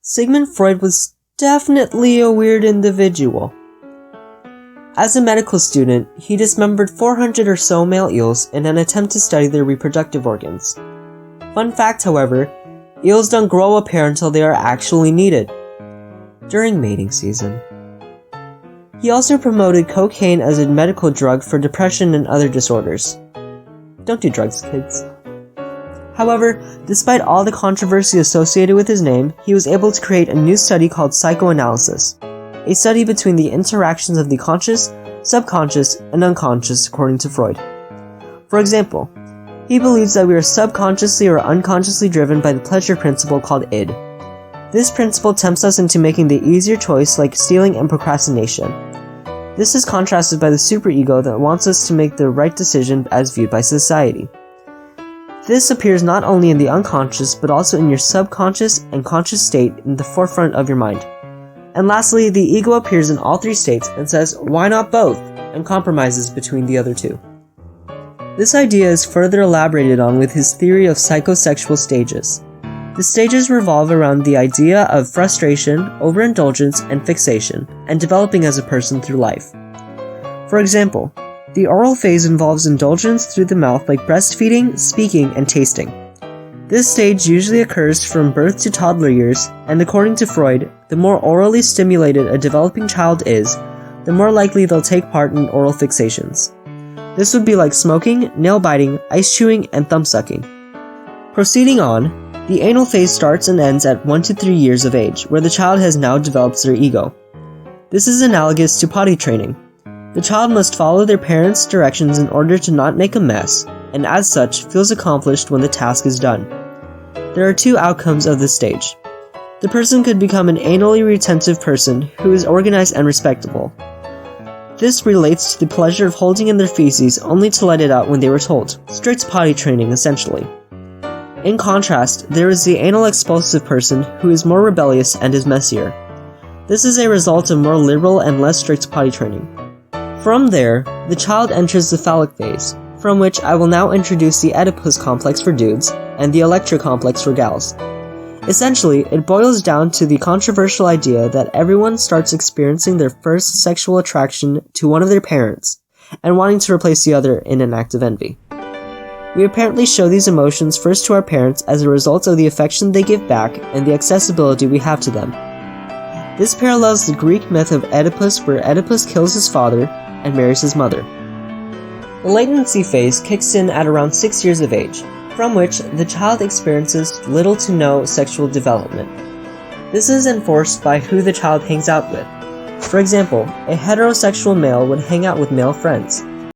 Sigmund Freud was definitely a weird individual. As a medical student, he dismembered 400 or so male eels in an attempt to study their reproductive organs. Fun fact, however, eels don't grow a pair until they are actually needed, during mating season. He also promoted cocaine as a medical drug for depression and other disorders. Don't do drugs, kids. However, despite all the controversy associated with his name, he was able to create a new study called psychoanalysis, a study between the interactions of the conscious, subconscious, and unconscious according to Freud. For example, he believes that we are subconsciously or unconsciously driven by the pleasure principle called id. This principle tempts us into making the easier choice like stealing and procrastination. This is contrasted by the superego that wants us to make the right decision as viewed by society. This appears not only in the unconscious but also in your subconscious and conscious state in the forefront of your mind. And lastly, the ego appears in all three states and says, why not both? And compromises between the other two. This idea is further elaborated on with his theory of psychosexual stages. The stages revolve around the idea of frustration, overindulgence, and fixation, and developing as a person through life. For example, the oral phase involves indulgence through the mouth like breastfeeding, speaking, and tasting. This stage usually occurs from birth to toddler years, and according to Freud, the more orally stimulated a developing child is, the more likely they'll take part in oral fixations. This would be like smoking, nail biting, ice chewing, and thumb sucking. Proceeding on, the anal phase starts and ends at 1 to 3 years of age, where the child has now developed their ego. This is analogous to potty training. The child must follow their parents' directions in order to not make a mess, and as such, feels accomplished when the task is done. There are two outcomes of this stage. The person could become an anally retentive person who is organized and respectable. This relates to the pleasure of holding in their feces only to let it out when they were told. Strict potty training, essentially. In contrast, there is the anal expulsive person who is more rebellious and is messier. This is a result of more liberal and less strict potty training. From there, the child enters the phallic phase, from which I will now introduce the Oedipus complex for dudes and the Electra complex for gals. Essentially, it boils down to the controversial idea that everyone starts experiencing their first sexual attraction to one of their parents, and wanting to replace the other in an act of envy. We apparently show these emotions first to our parents as a result of the affection they give back and the accessibility we have to them. This parallels the Greek myth of Oedipus, where Oedipus kills his father and marries his mother. The latency phase kicks in at around 6 years of age, from which the child experiences little to no sexual development. This is enforced by who the child hangs out with. For example, a heterosexual male would hang out with male friends,